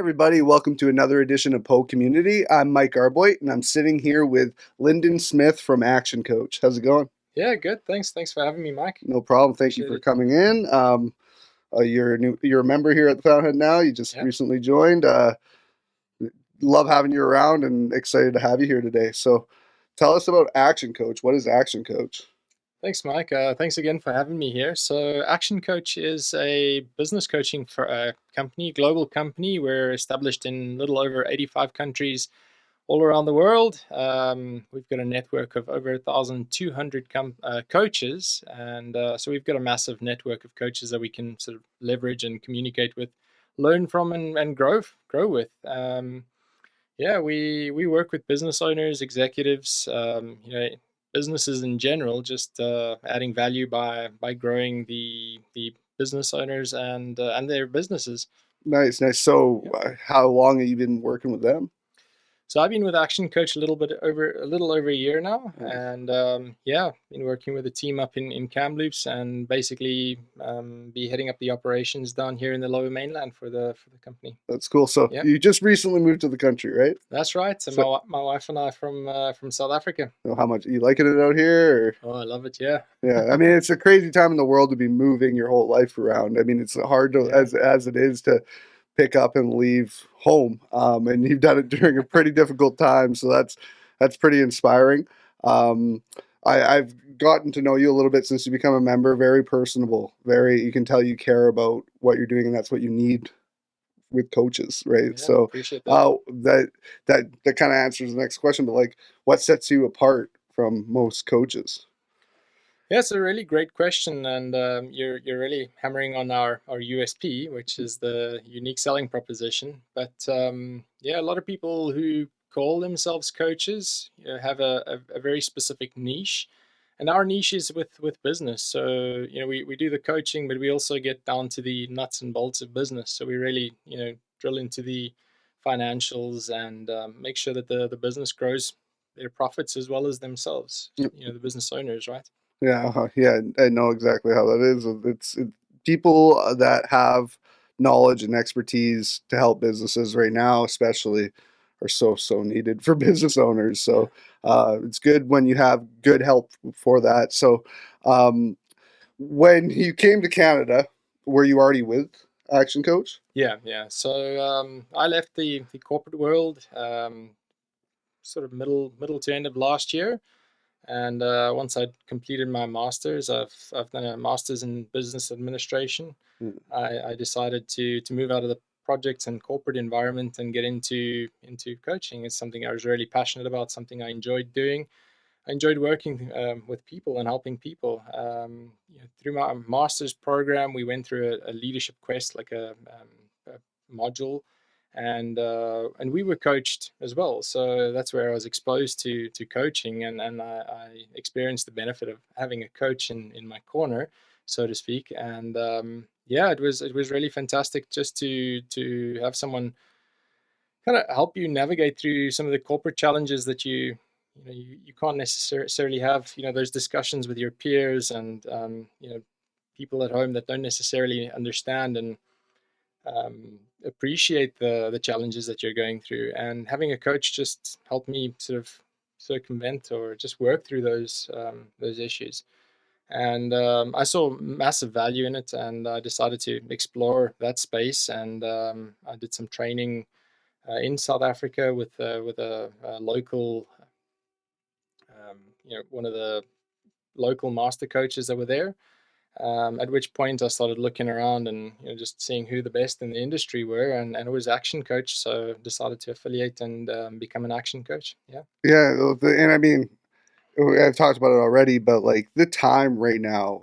Everybody, welcome to another edition of PoCommunity. I'm Mike Arboit, and I'm sitting here with Lyndon Smith from Action Coach. How's it going? Yeah, good. Thanks for having me, Mike. No problem. Thank you Appreciate for it. coming in. You're a member here at the Fountainhead now. You just Yeah. recently joined. Love having you around and excited to have you here today. So, tell us about Action Coach. What is Action Coach? Thanks, Mike. Thanks again for having me here. So, Action Coach is a business coaching for a company, global company. We're established in a little over 85 countries all around the world. We've got a network of over 1,200 coaches, and so we've got a massive network of coaches that we can sort of leverage and communicate with, learn from, and grow with. Yeah, we work with business owners, executives, businesses in general, just adding value by growing the business owners and their businesses. Nice, nice. So, Yeah. how long have you been working with them? So I've been with Action Coach a little over a year now, Nice. and yeah, been working with a team up in Kamloops, and basically be heading up the operations down here in the Lower Mainland for the company. That's cool. So, Yeah, you just recently moved to the country, right? that's right. So So, my wife and I from South Africa. how much you liking it out here? Or? Oh, I love it. Yeah. Yeah, I mean it's a crazy time in the world to be moving your whole life around. I mean it's hard to Yeah. as it is to pick up and leave home, and you've done it during a pretty difficult time. So that's pretty inspiring. Um, I've gotten to know you a little bit since you become a member. Very personable. Very you can tell you care about what you're doing, and that's what you need with coaches, right? Yeah, So appreciate that. that kind of answers the next question. But like, what sets you apart from most coaches? Yeah, it's a really great question, and you're really hammering on our USP, which is the unique selling proposition. But yeah, a lot of people who call themselves coaches, have a very specific niche, and our niche is with business. So we do the coaching, but we also get down to the nuts and bolts of business. So we really drill into the financials and make sure that the business grows their profits as well as themselves. The business owners, right? Yeah, yeah, I know exactly how that is. People that have knowledge and expertise to help businesses right now, especially, are so needed for business owners. Yeah. So it's good when you have good help for that. So um, when you came to Canada, were you already with Action Coach? Yeah. So I left the corporate world sort of middle to end of last year, and once I'd completed my masters, I've done a masters in business administration. Mm. I decided to move out of the projects and corporate environment and get into coaching. It's something I was really passionate about, something I enjoyed doing. I enjoyed working with people and helping people. Through my master's program, we went through a leadership quest, like a module, and we were coached as well. So that's where I was exposed to coaching, and I experienced the benefit of having a coach in my corner, so to speak. And yeah, it was really fantastic just to have someone kind of help you navigate through some of the corporate challenges that you can't necessarily have those discussions with your peers and people at home that don't necessarily understand and appreciate the challenges that you're going through. And having a coach just helped me sort of circumvent or just work through those issues. And I saw massive value in it, and I decided to explore that space. And I did some training in South Africa with a local, one of the local master coaches that were there. At which point I started looking around and just seeing who the best in the industry were, and it was Action Coach. So decided to affiliate and become an Action Coach. Yeah. Yeah, and I mean I've talked about it already, but like the time right now,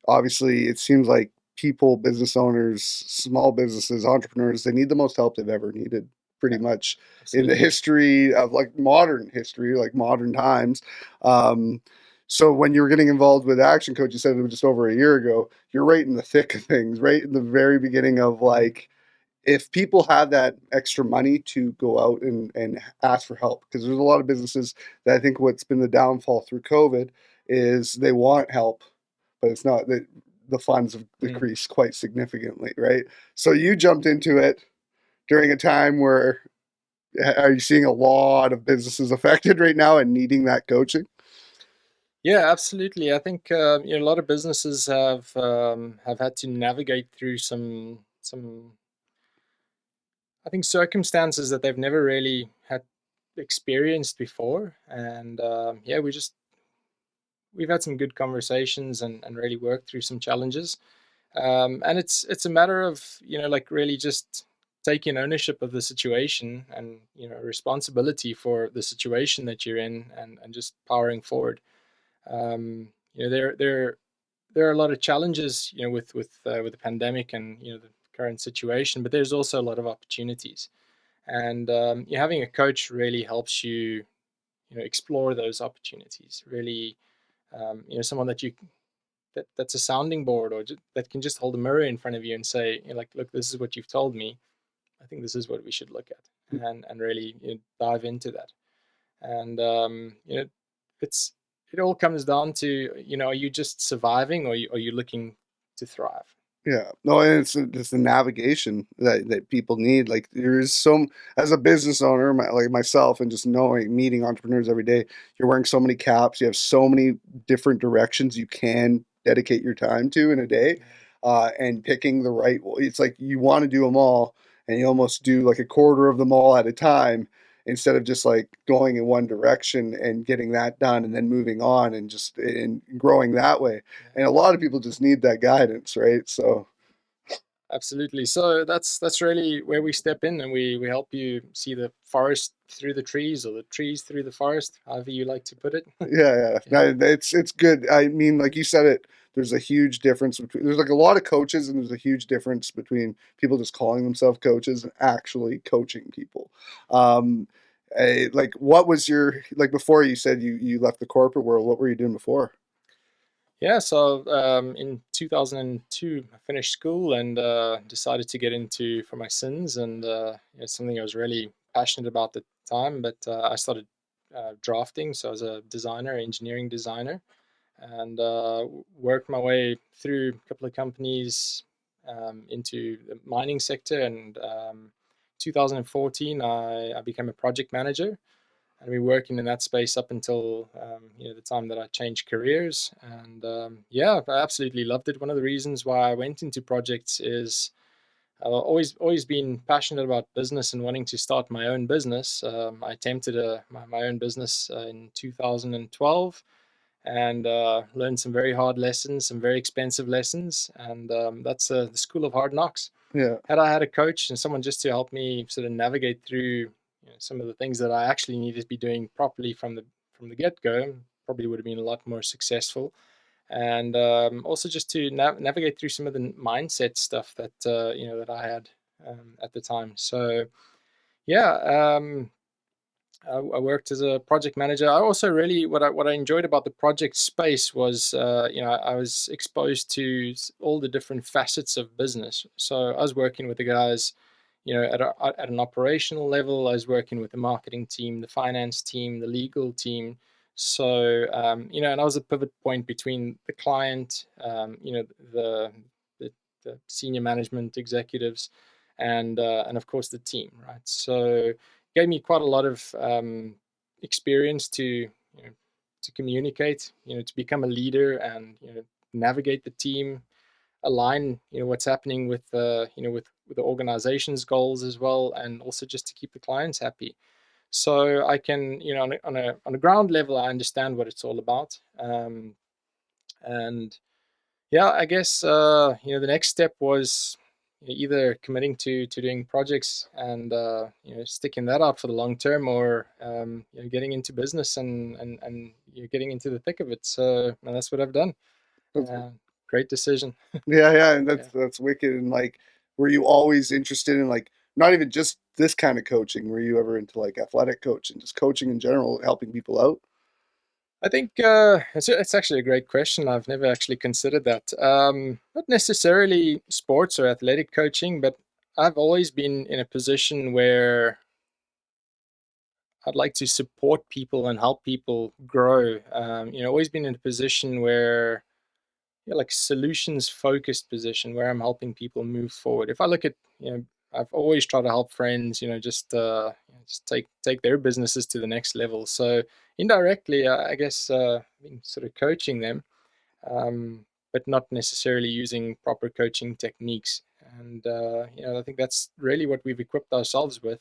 obviously it seems like people, business owners, small businesses, entrepreneurs, they need the most help they've ever needed, pretty Yeah. much in the Absolutely. history of like modern history, like modern times. Um, so when you were getting involved with Action Coach, you said it was just over a year ago. You're right in the thick of things, right in the very beginning of Mm. like if people have that extra money to go out and ask for help, because there's a lot of businesses that I think what's been the downfall through COVID is they want help, but it's not that the funds have Mm. decreased quite significantly, right? So you jumped into it during a time where are you seeing a lot of businesses affected right now and needing that coaching? Yeah, absolutely. I think a lot of businesses have had to navigate through some I think circumstances that they've never really had experienced before, and yeah, we've had some good conversations and really worked through some challenges. And it's a matter of like really just taking ownership of the situation and responsibility for the situation that you're in, and just powering forward. There are a lot of challenges with the pandemic and the current situation, but there's also a lot of opportunities. And having a coach really helps explore those opportunities. Really, someone that's a sounding board, or that can just hold a mirror in front of you and say, like, look, this is what you've told me. I think this is what we should look at, and really dive into that. And it's it all comes down to are you just surviving, or are you looking to thrive? Yeah, no, and it's the navigation that people need. Like there is some as a business owner, like myself, and just knowing meeting entrepreneurs every day. You're wearing so many caps. You have so many different directions you can dedicate your time to in a day, and picking the right. It's like you want to do them all, and you almost do like a quarter of them all at a time instead of just like going in one direction and getting that done and then moving on and just and growing that way. And a lot of people just need that guidance, right? So Absolutely. So that's really where we step in, and we help you see the forest through the trees, or the trees through the forest, however you like to put it. yeah, Yeah. no, it's good. I mean, like you said it, there's a huge difference between there's like a lot of coaches and there's a huge difference between people just calling themselves coaches and actually coaching people. Um like what was your like before you said you left the corporate world, what were you doing before? Yeah, so in 2002, I finished school and decided to get into for my sins, and it's something I was really passionate about at the time. But I started drafting, so I was a designer, engineering designer, and worked my way through a couple of companies into the mining sector. And 2014, I became a project manager, and we working in that space up until the time that I changed careers. And yeah, I absolutely loved it. One of the reasons why I went into projects is I've always been passionate about business and wanting to start my own business. I attempted my own business in 2012, and learned some very hard lessons, some very expensive lessons, and that's the school of hard knocks. Yeah. Had I had a coach and someone just to help me sort of navigate through some of the things that I actually needed to be doing properly from the get go, probably would have been a lot more successful. And also just to navigate through some of the mindset stuff that that I had at the time. So yeah, I worked as a project manager. I also really what I enjoyed about the project space was I was exposed to all the different facets of business. So I was working with the guys, at an operational level. I was working with the marketing team, the finance team, the legal team. So and I was a pivot point between the client, the, the the senior management executives, and of course the team, right? So gave me quite a lot of experience to communicate, to become a leader, and navigate the team, align what's happening with with the organization's goals as well, and also just to keep the clients happy. So I can on a ground level I understand what it's all about, and yeah, I guess the next step was either committing to doing projects and sticking that out for the long term, or getting into business and getting into the thick of it. So and that's what I've done. That's, Uh, Great decision. yeah, and Yeah. that's wicked. And like, were you always interested in like not even just this kind of coaching? Were you ever into like athletic coaching, just coaching in general, helping people out? I think it's actually a great question. I've never actually considered that. Not necessarily sports or athletic coaching, but I've always been in a position where I'd like to support people and help people grow. Always been in a position where, like solutions focused position where I'm helping people move forward. If I look at I've always tried to help friends, just take their businesses to the next level. So indirectly, I guess, sort of coaching them, but not necessarily using proper coaching techniques. And I think that's really what we've equipped ourselves with,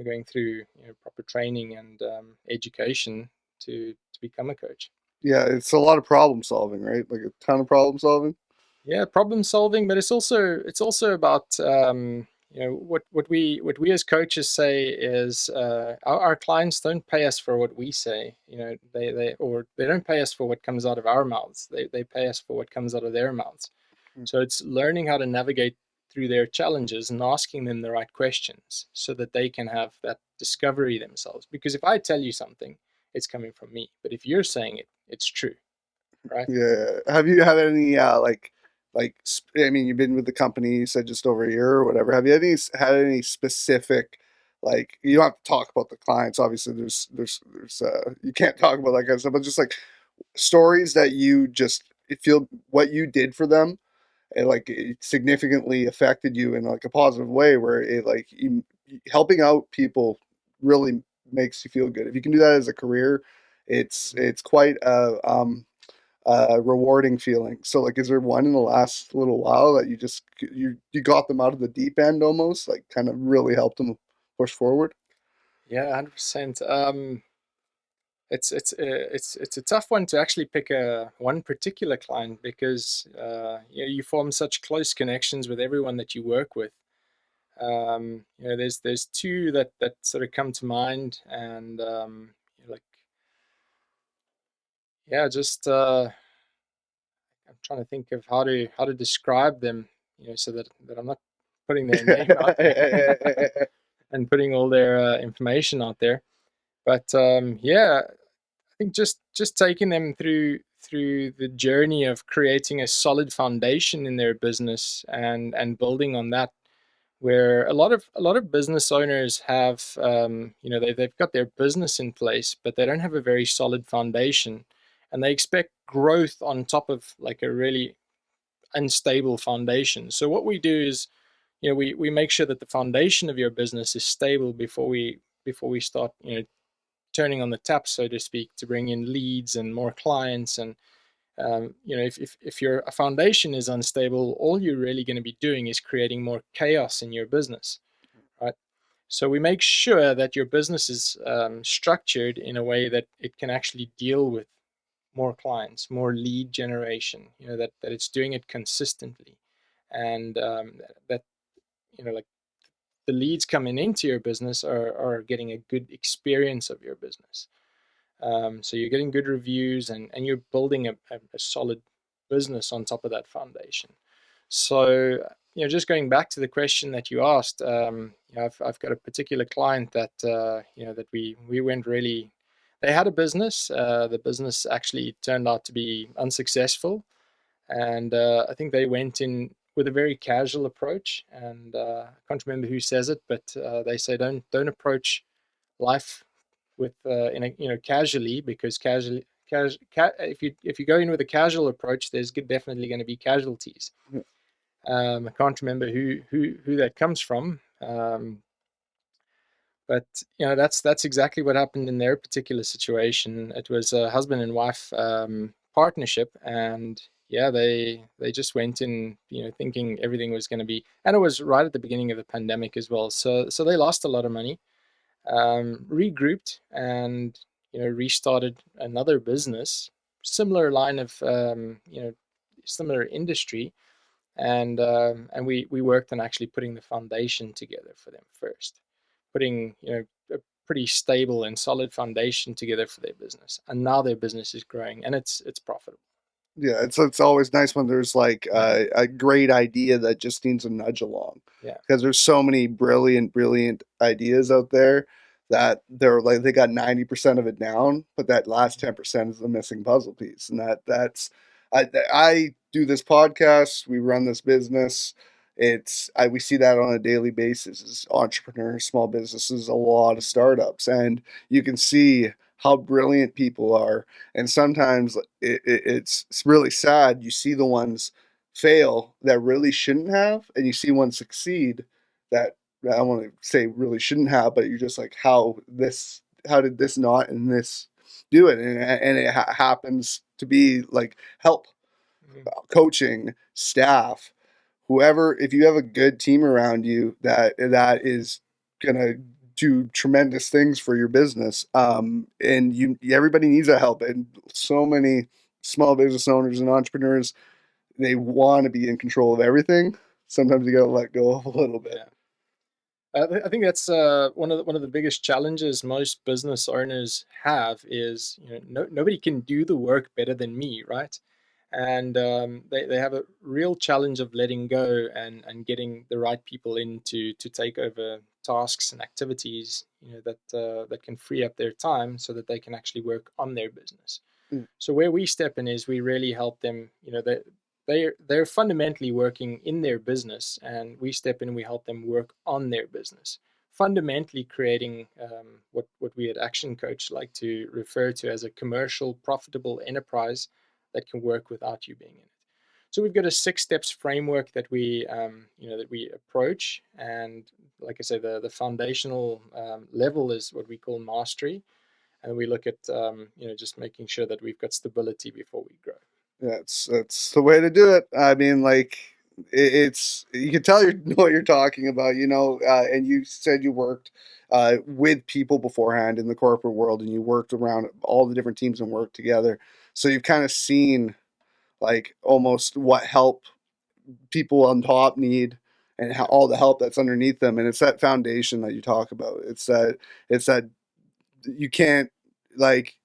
going through proper training and education to become a coach. Yeah, it's a lot of problem solving, right? Like a ton of problem solving. Yeah, problem solving, but it's also about what we as coaches say is our clients don't pay us for what we say. They don't pay us for what comes out of our mouths. They pay us for what comes out of their mouths. So it's learning how to navigate through their challenges and asking them the right questions so that they can have that discovery themselves. Because if I tell you something, it's coming from me. But if you're saying it, it's true, right? Yeah. Have you had any I mean, you've been with the company, you said just over a year or whatever. Have you had any specific, like, you don't have to talk about the clients, obviously there's you can't talk about that kind of stuff, but just like stories that you just feel what you did for them and like it significantly affected you in like a positive way where it like helping out people really makes you feel good. If you can do that as a career, it's quite a rewarding feeling. So like, is there one in the last little while that you got them out of the deep end almost, like kind of really helped them push forward? Yeah, 100%. It's a tough one to actually pick a one particular client because you form such close connections with everyone that you work with. There's two that sort of come to mind, and like yeah, just I'm trying to think of how to describe them, so that I'm not putting their name out there and putting all their information out there. But yeah, I think just taking them through the journey of creating a solid foundation in their business and building on that, where a lot of business owners have they've got their business in place, but they don't have a very solid foundation, and they expect growth on top of like a really unstable foundation. So what we do is, we make sure that the foundation of your business is stable before we start turning on the tap, so to speak, to bring in leads and more clients. And if your foundation is unstable, all you're really going to be doing is creating more chaos in your business, right? So we make sure that your business is structured in a way that it can actually deal with more clients, more lead generation. That it's doing it consistently, and that like the leads coming into your business are getting a good experience of your business. So you're getting good reviews, and you're building a solid business on top of that foundation. So, just going back to the question that you asked, I've got a particular client that, that we went really, they had a business. The business actually turned out to be unsuccessful. And I think they went in with a very casual approach. And I can't remember who says it, but they say don't approach life with casually, because if you go in with a casual approach, there's definitely going to be casualties. I can't remember who that comes from, but that's exactly what happened in their particular situation. It was a husband and wife partnership, and yeah, they just went in, thinking everything was going to be, and it was right at the beginning of the pandemic as well. So they lost a lot of money, regrouped, and restarted another business, similar line of similar industry, and we worked on actually putting the foundation together for them first, putting a pretty stable and solid foundation together for their business, and now their business is growing and it's profitable. Yeah, it's always nice when there's like Yeah, a great idea that just needs a nudge along, yeah, because there's so many brilliant ideas out there that they're like they got 90% of it down, but that last 10% is the missing puzzle piece, and I do this podcast, we run this business. We see that on a daily basis as entrepreneurs, small businesses, a lot of startups, and you can see how brilliant people are, and sometimes it's really sad. You see the ones fail that really shouldn't have, and you see one succeed that I don't want to say really shouldn't have, but you're just like, how did this not and this do it? And it happens to be like help, Mm. coaching, staff, whoever. If you have a good team around you that is gonna do tremendous things for your business, and everybody needs that help, and so many small business owners and entrepreneurs, they want to be in control of everything. Sometimes you gotta let go of a little bit. Yeah. I think that's one of the biggest challenges most business owners have is, nobody can do the work better than me, right? And they have a real challenge of letting go and getting the right people in to take over tasks and activities, that can free up their time so that they can actually work on their business. Mm. So where we step in is we really help them. They're fundamentally working in their business, and we step in and we help them work on their business, fundamentally creating what we at Action Coach like to refer to as a commercial, profitable enterprise that can work without you being in it. So we've got a 6 steps framework that we approach, and like I say, the foundational level is what we call mastery, and we look at just making sure that we've got stability before we grow. That's the way to do it. I mean, like it's you can tell you know what you're talking about, and you said you worked with people beforehand in the corporate world, and you worked around all the different teams and worked together. So you've kind of seen like almost what help people on top need and how all the help that's underneath them, and it's that foundation that you talk about. It's that you can't like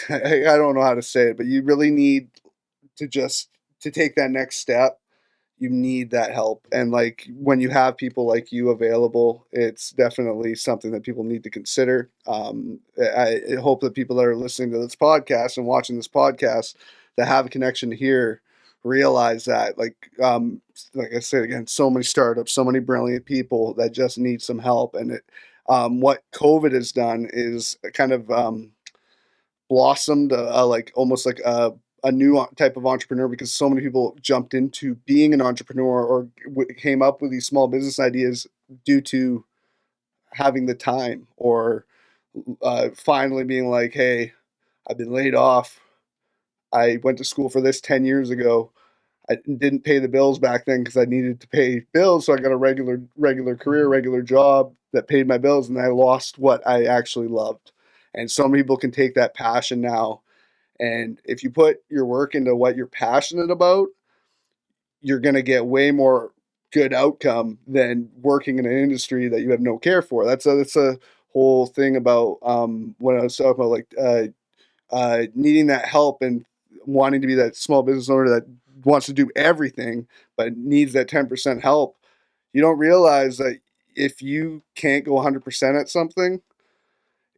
I don't know how to say it, but you really need to just to take that next step. You need that help, and like when you have people like you available, it's definitely something that people need to consider. I hope that people that are listening to this podcast and watching this podcast that have a connection here realize that like I said again, so many startups, so many brilliant people that just need some help. And what COVID has done is kind of blossomed like almost like a new type of entrepreneur, because so many people jumped into being an entrepreneur or came up with these small business ideas due to having the time, or finally being like, hey, I've been laid off. I went to school for this 10 years ago. I didn't pay the bills back then because I needed to pay bills. So I got a regular career, regular job that paid my bills, and I lost what I actually loved. And so many people can take that passion now, and if you put your work into what you're passionate about, you're going to get way more good outcome than working in an industry that you have no care for. That's a whole thing about when I was talking about like needing that help and wanting to be that small business owner that wants to do everything but needs that 10% help. You don't realize that if you can't go 100% at something,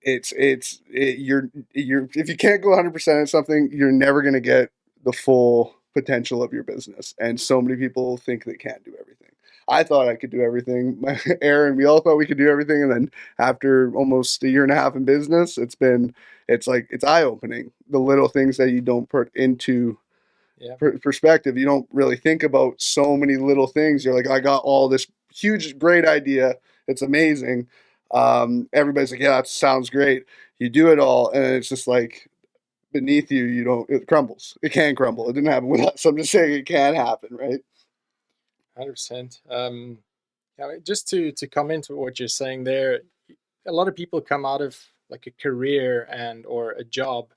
you're if you can't go 100% at something, you're never going to get the full potential of your business. And so many people think they can't do everything. I thought I could do everything. Aaron, we all thought we could do everything, and then after almost a year and a half in business, it's eye opening. The little things that you don't put into Yeah. perspective, you don't really think about so many little things. You're like, I got all this huge, great idea. It's amazing. Everybody's like, yeah, that sounds great. You do it all, and it's just like beneath you. It crumbles. It can crumble. It didn't happen with us. I'm just saying it can happen, right? 100%. Yeah, just to comment on what you're saying there, a lot of people come out of like a career and or a job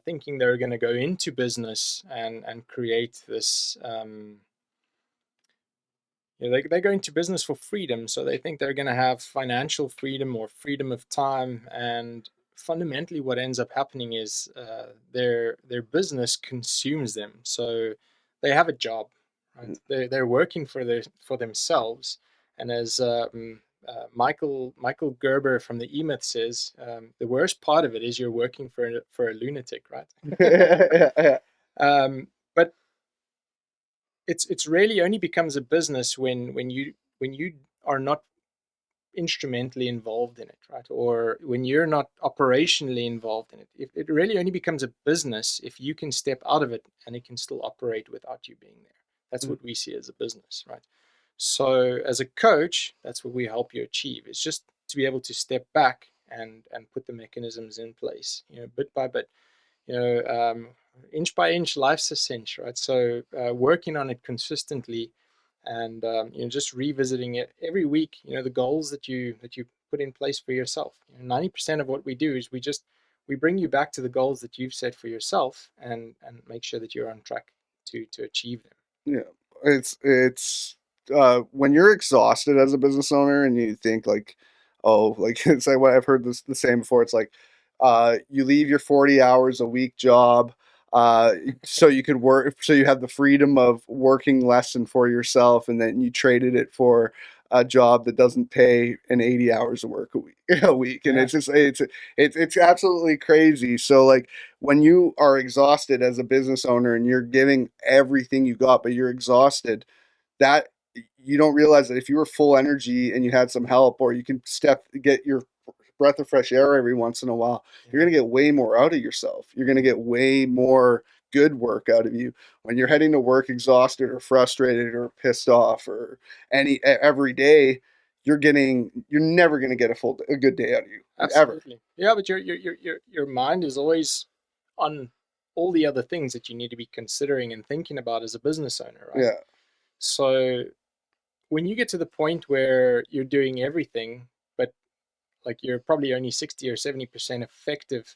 thinking they're going to go into business and create this. They go into business for freedom, so they think they're going to have financial freedom or freedom of time, and fundamentally, what ends up happening is their business consumes them. So they have a job, right? They're working for themselves, and as Michael Gerber from the E-Myth says, the worst part of it is you're working for a lunatic, right? But it's really only becomes a business when you are not instrumentally involved in it, right? Or when you're not operationally involved in it. It really only becomes a business if you can step out of it and it can still operate without you being there. That's what we see as a business, right? So as a coach, that's what we help you achieve. It's just to be able to step back and put the mechanisms in place, bit by bit, you know, um, inch by inch. Life's a cinch, right? So working on it consistently, and just revisiting it every week. The goals that you put in place for yourself. 90% of what we do is we bring you back to the goals that you've set for yourself, and make sure that you're on track to achieve them. Yeah, it's when you're exhausted as a business owner and you think like, oh, like it's like what I've heard this the same before. It's like, you leave your 40 hours a week job, so you could work, so you have the freedom of working less than for yourself, and then you traded it for a job that doesn't pay an 80 hours of work a week, a week, and Yeah, it's absolutely crazy. So like when you are exhausted as a business owner and you're giving everything you got, but you're exhausted, that you don't realize that if you were full energy and you had some help, or you can get your breath of fresh air every once in a while, you're yeah, going to get way more out of yourself. You're going to get way more good work out of you when you're heading to work exhausted or frustrated or pissed off or every day. You're never going to get a good day out of you ever. absolutely. Yeah, but your mind is always on all the other things that you need to be considering and thinking about as a business owner, right? Yeah, So when you get to the point where you're doing everything, but like you're probably only 60 or 70% effective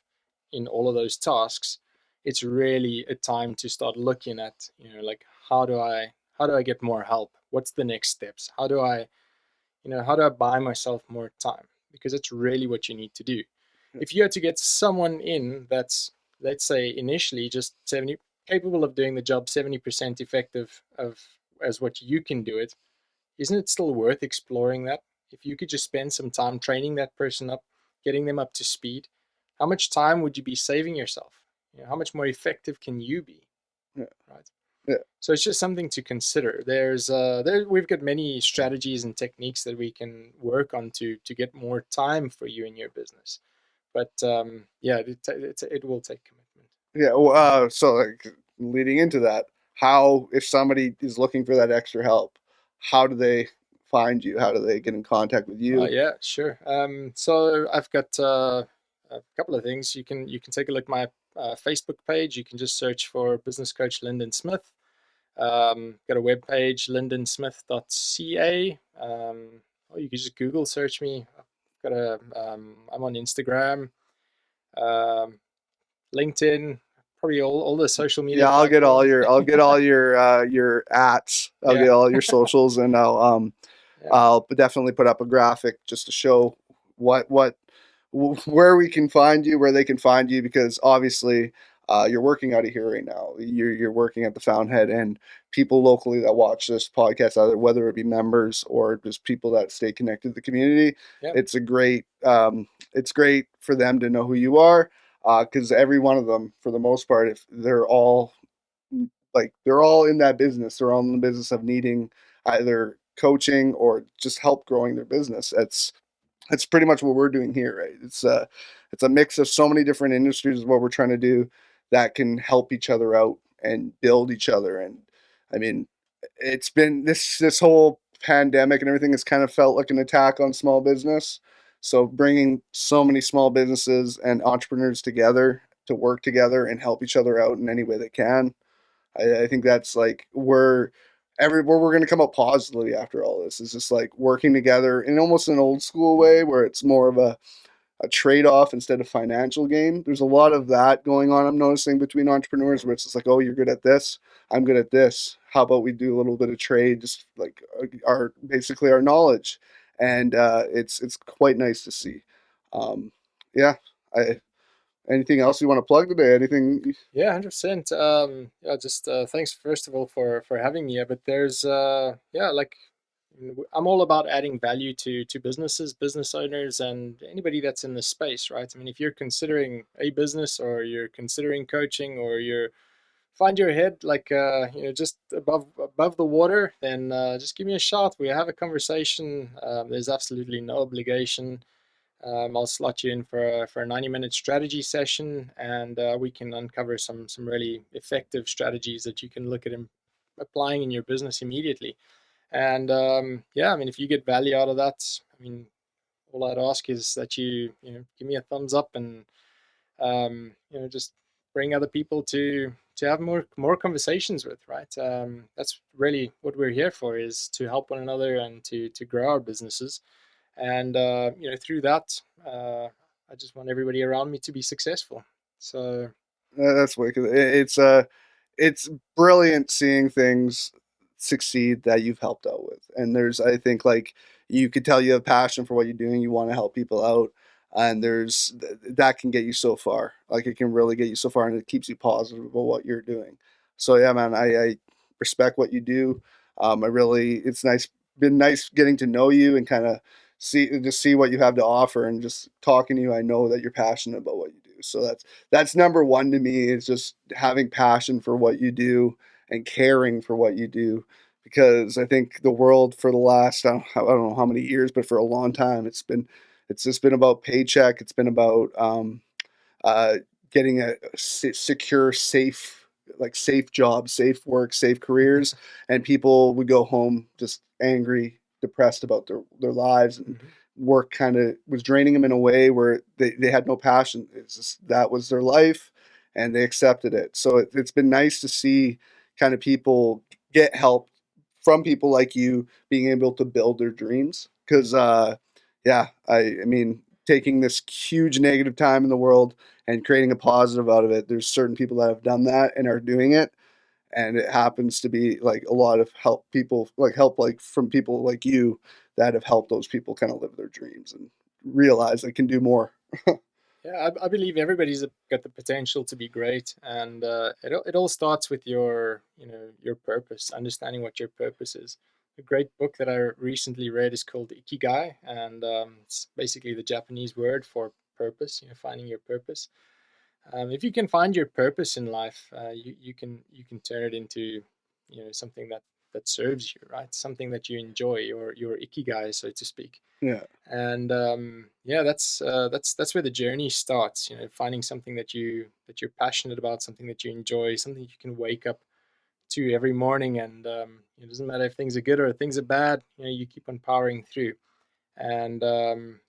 in all of those tasks, it's really a time to start looking at, like how do I get more help? What's the next steps? How do I buy myself more time? Because it's really what you need to do. If you had to get someone in that's, let's say, initially just 70 capable of doing the job, 70% effective of as what you can do it, isn't it still worth exploring that? If you could just spend some time training that person up, getting them up to speed, how much time would you be saving yourself? How much more effective can you be? yeah, Right. yeah. So it's just something to consider. We've got many strategies and techniques that we can work on to get more time for you in your business. But yeah, it will take commitment. Yeah. Well, so like leading into that, how if somebody is looking for that extra help, how do they find you? How do they get in contact with you? Yeah, sure. So I've got a couple of things. You can take a look at my Facebook page. You can just search for business coach Lyndon Smith. Got a web page, lyndonsmith.ca. Or you can just Google search me. I'm on Instagram, um, LinkedIn, probably all the social media Yeah, I'll get all platforms. your your ats. I'll Yeah, get all your socials, and yeah, I'll definitely put up a graphic just to show what where we can find you, where they can find you, because obviously you're working out of here right now. You're working at the Fountainhead, and people locally that watch this podcast, either whether it be members or just people that stay connected to the community, yeah, it's great for them to know who you are, because every one of them, for the most part, if they're all in that business, they're all in the business of needing either coaching or just help growing their business. That's pretty much what we're doing here, right? It's a mix of so many different industries is what we're trying to do that can help each other out and build each other. And I mean, it's been this whole pandemic and everything has kind of felt like an attack on small business. So bringing so many small businesses and entrepreneurs together to work together and help each other out in any way they can, I think that's like where we're going to come up positively after all this is just like working together in almost an old school way where it's more of a trade-off instead of financial gain. There's a lot of that going on, I'm noticing, between entrepreneurs, where it's just like, oh, you're good at this, I'm good at this, how about we do a little bit of trade, just like our basically our knowledge. And it's quite nice to see. Yeah. I Anything else you want to plug today? Anything? yeah, 100%. Yeah, just thanks first of all for having me. But there's yeah, like I'm all about adding value to businesses, business owners, and anybody that's in this space, right? I mean, if you're considering a business, or you're considering coaching, or you're find your head like just above the water, then just give me a shout. We have a conversation. There's absolutely no obligation. I'll slot you in for a 90-minute strategy session, and we can uncover some really effective strategies that you can look at applying in your business immediately. And yeah, I mean, if you get value out of that, I mean, all I'd ask is that you give me a thumbs up, and just bring other people to have more conversations with, right? That's really what we're here for, is to help one another and to grow our businesses. And through that, I just want everybody around me to be successful. So That's wicked. It's brilliant seeing things succeed that you've helped out with. And there's, I think, like you could tell you have passion for what you're doing. You want to help people out, and that can get you so far. Like it can really get you so far, and it keeps you positive about what you're doing. So yeah, man, I respect what you do. It's been nice getting to know you and kind of see what you have to offer, and just talking to you. I know that you're passionate about what you do. So that's number one to me, is just having passion for what you do and caring for what you do, because I think the world for the last I don't know how many years, but for a long time it's just been about paycheck. It's been about uh, getting a secure, safe jobs, safe work, safe careers, and people would go home just angry, depressed about their lives, and mhm. work kind of was draining them in a way where they had no passion. It's just, that was their life, and they accepted it. So it's been nice to see kind of people get help from people like you being able to build their dreams. Because yeah, I mean, taking this huge negative time in the world and creating a positive out of it. There's certain people that have done that and are doing it, and it happens to be like a lot of help like from people like you that have helped those people kind of live their dreams and realize they can do more. Yeah, I believe everybody's got the potential to be great, and it all starts with your purpose, understanding what your purpose is. A great book that I recently read is called Ikigai, and it's basically the Japanese word for purpose. Finding your purpose. If you can find your purpose in life, you can turn it into something that serves you, right? Something that you enjoy, your ikigai, so to speak. Yeah, And yeah, that's where the journey starts. Finding something that you're passionate about, something that you enjoy, something you can wake up to every morning, and it doesn't matter if things are good or if things are bad. You keep on powering through. And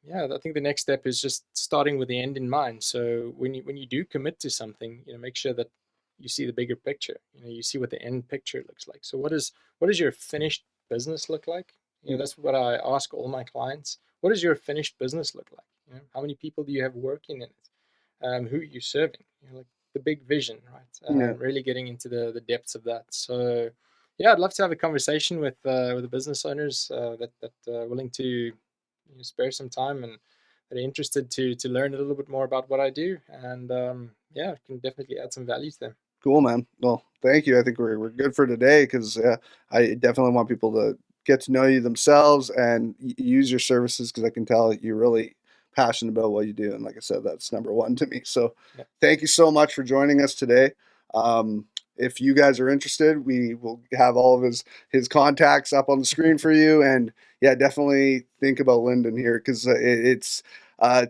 yeah, I think the next step is just starting with the end in mind. So when you do commit to something, make sure that you see the bigger picture. You see what the end picture looks like. So what does your finished business look like? yeah, That's what I ask all my clients. What does your finished business look like? How many people do you have working in it? Who are you serving? Like the big vision, right? yeah. Really getting into the depths of that. So yeah, I'd love to have a conversation with the business owners that willing to spare some time and that are interested to learn a little bit more about what I do. And yeah, it can definitely add some value to them. Cool, man. Well, thank you. I think we're good for today, because I definitely want people to get to know you themselves and use your services, because I can tell you're really passionate about what you do. And like I said, that's number one to me. So Yeah, thank you so much for joining us today. Um, if you guys are interested, we will have all of his contacts up on the screen for you. And yeah, definitely think about Lyndon here, because it's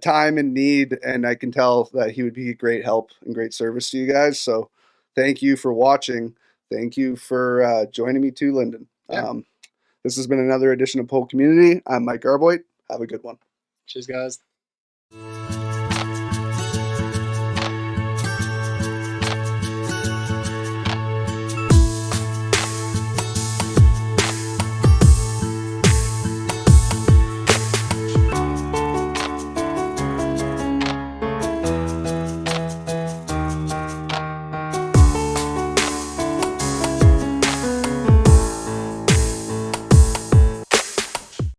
time and need, and I can tell that he would be a great help and great service to you guys. So thank you for watching. Thank you for joining me too, Lyndon. yeah. This has been another edition of PoCommunity. I'm Mike Garboit. Have a good one. Cheers, guys.